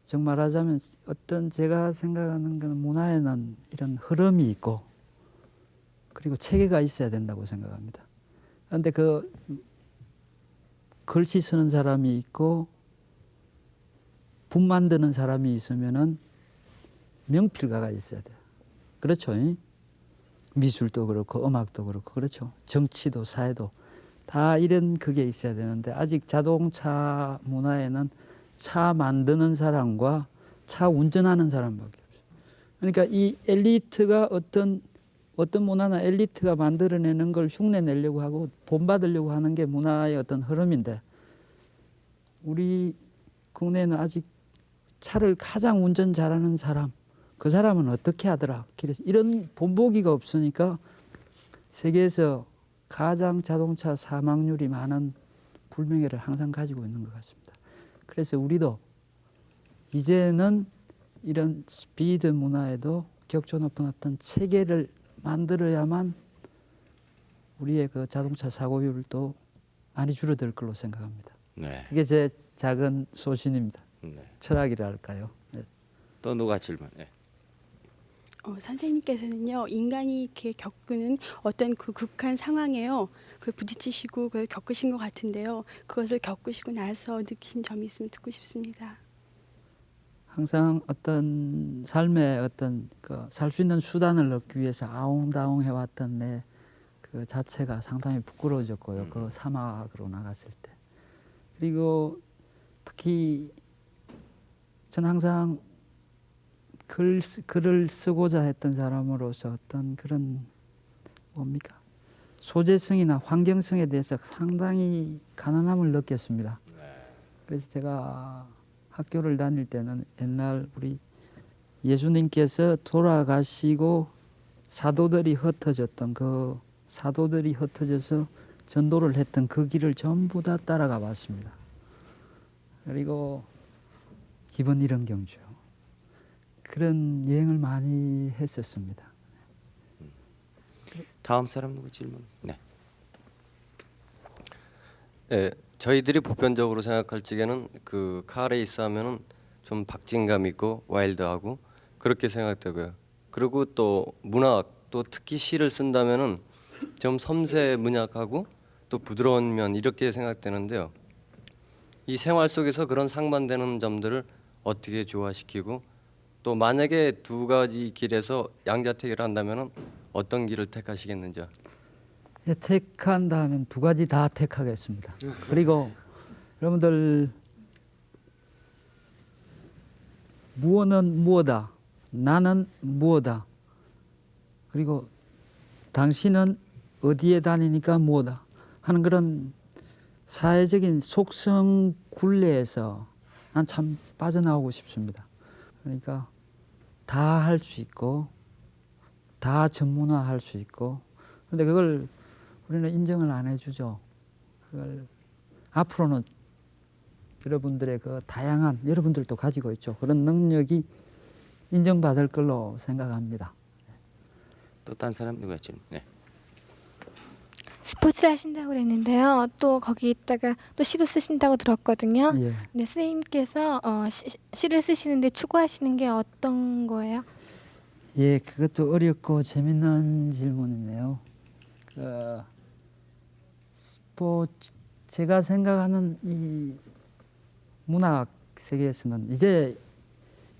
정말 하자면 어떤 제가 생각하는 건 문화에는 이런 흐름이 있고 그리고 체계가 있어야 된다고 생각합니다. 그런데 그 글씨 쓰는 사람이 있고 분 만드는 사람이 있으면은 명필가가 있어야 돼요. 그렇죠? 미술도 그렇고 음악도 그렇고 그렇죠. 정치도 사회도 다 이런 그게 있어야 되는데 아직 자동차 문화에는 차 만드는 사람과 차 운전하는 사람밖에 없어요. 그러니까 이 엘리트가 어떤 문화나 엘리트가 만들어내는 걸 흉내내려고 하고 본받으려고 하는 게 문화의 어떤 흐름인데 우리 국내에는 아직 차를 가장 운전 잘하는 사람, 그 사람은 어떻게 하더라. 그래서 이런 본보기가 없으니까 세계에서 가장 자동차 사망률이 많은 불명예를 항상 가지고 있는 것 같습니다. 그래서 우리도 이제는 이런 스피드 문화에도 격조 높은 어떤 체계를 만들어야만 우리의 그 자동차 사고율도 많이 줄어들 걸로 생각합니다. 네. 이게 제 작은 소신입니다. 네. 철학이라 할까요? 네. 또 누가 질문? 네. 선생님께서는요, 인간이 이렇게 겪는 어떤 그 극한 상황에요, 그 부딪히시고 그걸 겪으신 것 같은데요. 그것을 겪으시고 나서 느끼신 점이 있으면 듣고 싶습니다. 항상 어떤 삶의 어떤 그 살 수 있는 수단을 얻기 위해서 아웅다웅 해왔던 내 그 자체가 상당히 부끄러워졌고요. 그 사막으로 나갔을 때. 그리고 특히 저는 항상 글을 쓰고자 했던 사람으로서 어떤 그런 뭡니까 소재성이나 환경성에 대해서 상당히 가난함을 느꼈습니다. 그래서 제가 학교를 다닐 때는 옛날 우리 예수님께서 돌아가시고 사도들이 흩어졌던 그 사도들이 흩어져서 전도를 했던 그 길을 전부 다 따라가 봤습니다. 그리고 이번 이런 경주요. 그런 여행을 많이 했었습니다. 다음 사람 누구 질문? 네. 네, 저희들이 보편적으로 생각할 적에는 그 카레이스 하면은 좀 박진감 있고 와일드하고 그렇게 생각되고요. 그리고 또 문학 또 특히 시를 쓴다면은 좀 섬세 문학하고 또 부드러운 면 이렇게 생각되는데요. 이 생활 속에서 그런 상반되는 점들을 어떻게 조화시키고 또 만약에 두 가지 길에서 양자택일을 한다면은 어떤 길을 택하시겠는지요? 택한다면 두 가지 다 택하겠습니다. 그리고 여러분들 무엇은 무엇다, 나는 무엇다, 그리고 당신은 어디에 다니니까 무엇다 하는 그런 사회적인 속성 굴레에서 난 참 빠져나오고 싶습니다. 그러니까 다 할 수 있고 다 전문화할 수 있고 그런데 그걸 우리는 인정을 안 해주죠. 그걸 앞으로는 여러분들의 그 다양한 여러분들도 가지고 있죠. 그런 능력이 인정받을 걸로 생각합니다. 또 딴 사람 누가 질문? 네. 스포츠를 하신다고 그랬는데요. 또 거기다가 또 시도 쓰신다고 들었거든요. 예. 네, 선생님께서 시를 쓰시는데 추구하시는 게 어떤 거예요? 예, 그것도 어렵고 재밌는 질문이네요. 그 스포츠 제가 생각하는 이 문학 세계에서는 이제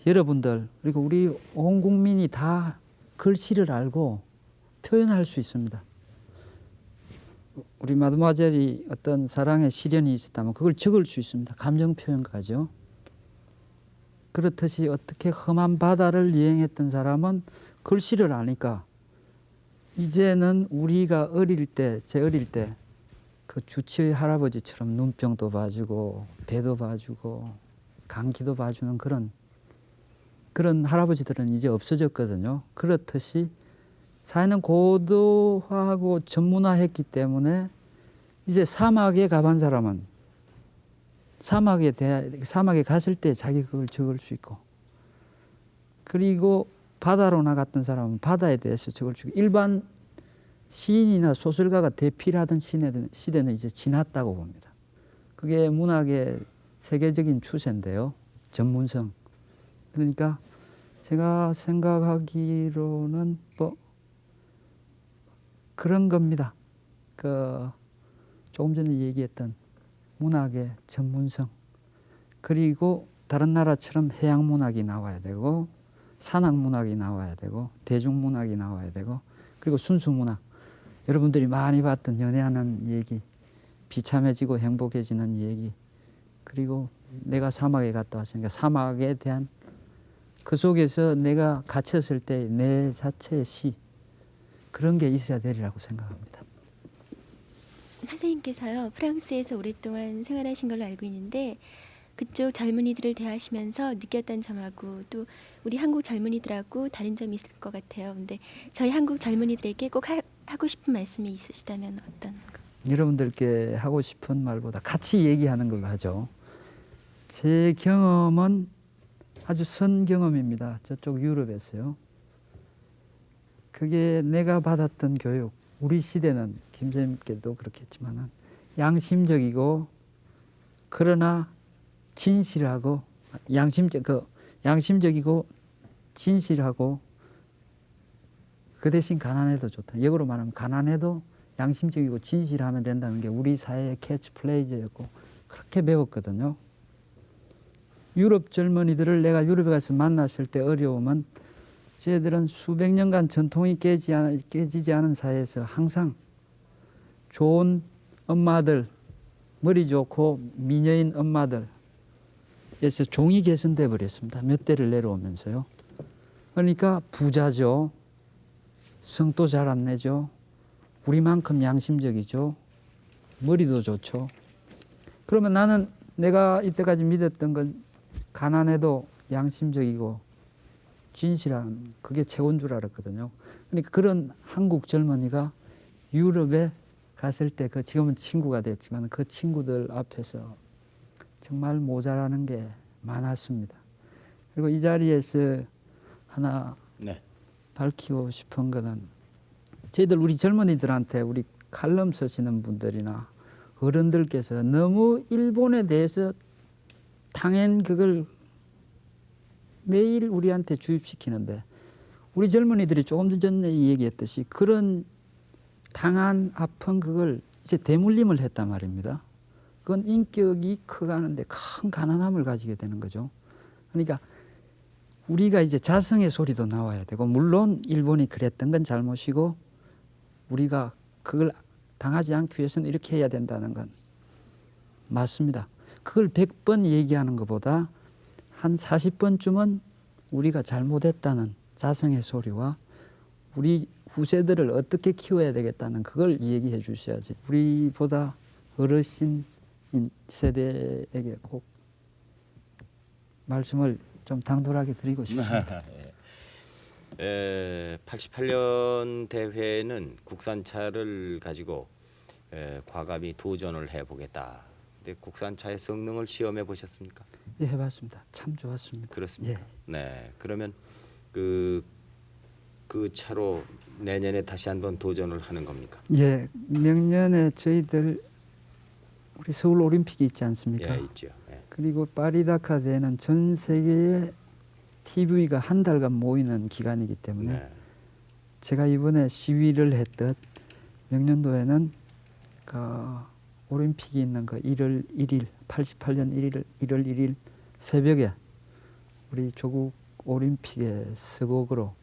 여러분들 그리고 우리 온 국민이 다 글씨를 알고 표현할 수 있습니다. 우리 마드모아젤이 어떤 사랑의 시련이 있었다면 그걸 적을 수 있습니다. 감정 표현까지요. 그렇듯이 어떻게 험한 바다를 여행했던 사람은 글씨를 아니까 이제는 우리가 어릴 때, 제 어릴 때 그 주치의 할아버지처럼 눈병도 봐주고 배도 봐주고 감기도 봐주는 그런 할아버지들은 이제 없어졌거든요. 그렇듯이 사회는 고도화하고 전문화했기 때문에 이제 사막에 가본 사람은 사막에 갔을 때 자기 그걸 적을 수 있고 그리고 바다로 나갔던 사람은 바다에 대해서 적을 수 있고 일반 시인이나 소설가가 대필하던 시대는 이제 지났다고 봅니다. 그게 문학의 세계적인 추세인데요. 전문성. 그러니까 제가 생각하기로는 뭐 그런 겁니다. 그 조금 전에 얘기했던 문학의 전문성 그리고 다른 나라처럼 해양 문학이 나와야 되고 산악 문학이 나와야 되고 대중문학이 나와야 되고 그리고 순수 문학 여러분들이 많이 봤던 연애하는 얘기 비참해지고 행복해지는 얘기 그리고 내가 사막에 갔다 왔으니까 사막에 대한 그 속에서 내가 갇혔을 때 내 자체의 시 그런 게 있어야 되리라고 생각합니다. 선생님께서요 프랑스에서 오랫동안 생활하신 걸로 알고 있는데 그쪽 젊은이들을 대하시면서 느꼈던 점하고 또 우리 한국 젊은이들하고 다른 점이 있을 것 같아요. 근데 저희 한국 젊은이들에게 꼭 하고 싶은 말씀이 있으시다면 어떤 거? 여러분들께 하고 싶은 말보다 같이 얘기하는 걸로 하죠. 제 경험은 아주 선 경험입니다. 저쪽 유럽에서요. 그게 내가 받았던 교육, 우리 시대는 김 선생님께도 그렇겠지만은 양심적이고 그러나 진실하고 양심적이고 진실하고 그 대신 가난해도 좋다. 역으로 말하면 가난해도 양심적이고 진실하면 된다는 게 우리 사회의 캐치플레이즈였고 그렇게 배웠거든요. 유럽 젊은이들을 내가 유럽에 가서 만났을 때 어려움은 쟤들은 수백 년간 전통이 깨지지 않은 사회에서 항상 좋은 엄마들, 머리 좋고 미녀인 엄마들에서 종이 개선돼 버렸습니다. 몇 대를 내려오면서요. 그러니까 부자죠. 성도 잘 안 내죠. 우리만큼 양심적이죠. 머리도 좋죠. 그러면 나는 내가 이때까지 믿었던 건 가난해도 양심적이고 진실한 그게 최고인 줄 알았거든요. 그러니까 그런 한국 젊은이가 유럽에 갔을 때 그 지금은 친구가 됐지만 그 친구들 앞에서 정말 모자라는 게 많았습니다. 그리고 이 자리에서 하나 네. 밝히고 싶은 거는 저희들 우리 젊은이들한테 우리 칼럼 쓰시는 분들이나 어른들께서 너무 일본에 대해서 당연 그걸 매일 우리한테 주입시키는데 우리 젊은이들이 조금 전에 얘기했듯이 그런 당한 아픈 그걸 이제 대물림을 했단 말입니다. 그건 인격이 커가는데 큰 가난함을 가지게 되는 거죠. 그러니까 우리가 이제 자성의 소리도 나와야 되고 물론 일본이 그랬던 건 잘못이고 우리가 그걸 당하지 않기 위해서는 이렇게 해야 된다는 건 맞습니다. 그걸 100번 얘기하는 것보다 한 40번쯤은 우리가 잘못했다는 자성의 소리와 우리 후세들을 어떻게 키워야 되겠다는 그걸 얘기해 주셔야지. 우리보다 어르신 세대에게 꼭 말씀을 좀 당돌하게 드리고 싶습니다. 88년 대회는 국산차를 가지고 과감히 도전을 해보겠다. 근데 국산차의 성능을 시험해 보셨습니까? 예, 해봤습니다. 참 좋았습니다. 그렇습니까? 예. 네. 그러면 그 차로 내년에 다시 한번 도전을 하는 겁니까? 예, 명년에 저희들 우리 서울 올림픽이 있지 않습니까? 예, 있죠. 예. 그리고 파리다카 대회는 전 세계의 TV가 한 달간 모이는 기간이기 때문에 네. 제가 이번에 시위를 했듯 명년도에는 그 올림픽이 있는 그 1월 1일, 88년 1월 1일 새벽에 우리 조국 올림픽의 서곡으로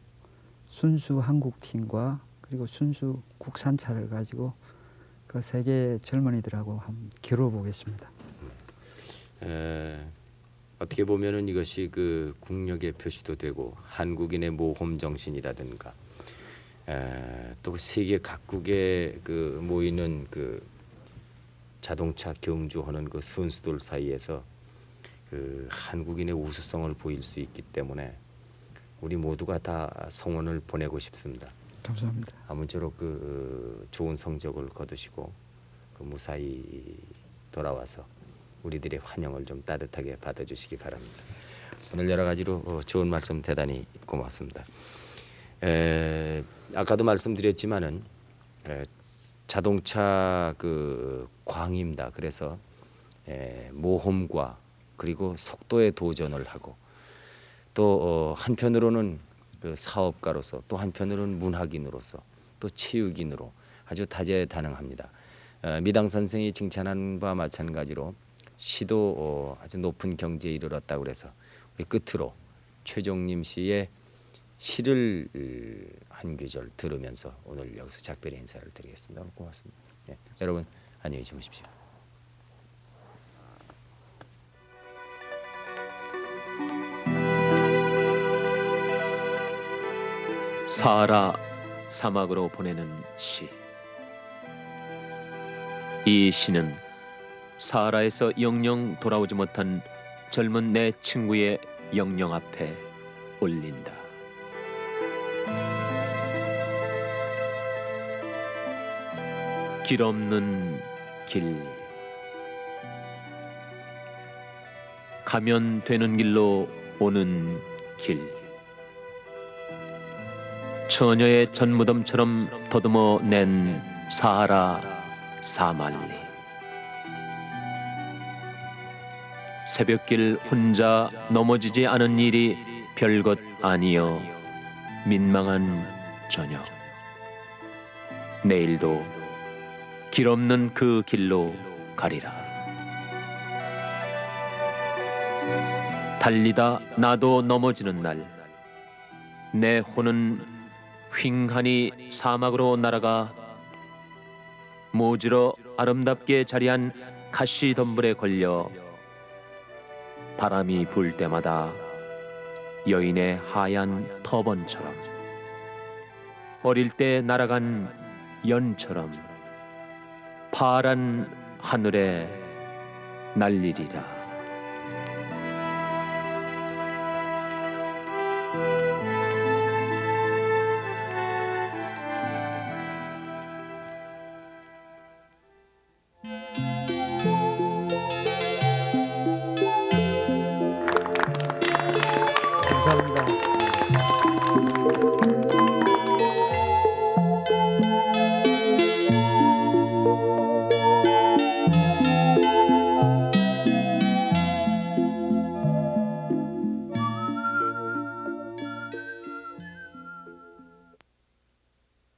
순수 한국 팀과 그리고 순수 국산차를 가지고 그 세계 젊은이들하고 한번 겨뤄 보겠습니다. 어떻게 보면은 이것이 그 국력의 표시도 되고 한국인의 모험 정신이라든가 또 세계 각국에 그 모이는 그 자동차 경주하는 그 선수들 사이에서 그 한국인의 우수성을 보일 수 있기 때문에 우리 모두가 다 성원을 보내고 싶습니다. 감사합니다. 아무쪼록 그 좋은 성적을 거두시고 그 무사히 돌아와서 우리들의 환영을 좀 따뜻하게 받아주시기 바랍니다. 오늘 여러 가지로 좋은 말씀 대단히 고맙습니다. 아까도 말씀드렸지만은 자동차 그 광입니다. 그래서 모험과 그리고 속도에 도전을 하고 또 한편으로는 그 사업가로서 또 한편으로는 문학인으로서 또 체육인으로 아주 다재다능합니다. 미당 선생이 칭찬한 바와 마찬가지로 시도 아주 높은 경지에 이르렀다고 그래서 우리 끝으로 최종림 씨의 시를 한 구절 들으면서 오늘 여기서 작별의 인사를 드리겠습니다. 오늘 고맙습니다. 예, 여러분 안녕히 주무십시오. 사하라 사막으로 보내는 시. 이 시는 사하라에서 영영 돌아오지 못한 젊은 내 친구의 영영 앞에 올린다. 길 없는 길, 가면 되는 길로 오는 길, 처녀의 전무덤처럼 더듬어 낸 사하라 사말리. 새벽길 혼자 넘어지지 않은 일이 별것 아니여 민망한 저녁. 내일도 길 없는 그 길로 가리라. 달리다 나도 넘어지는 날, 내 혼은 휑하니 사막으로 날아가 모지러 아름답게 자리한 가시 덤불에 걸려 바람이 불 때마다 여인의 하얀 터번처럼, 어릴 때 날아간 연처럼 파란 하늘에 날리리라.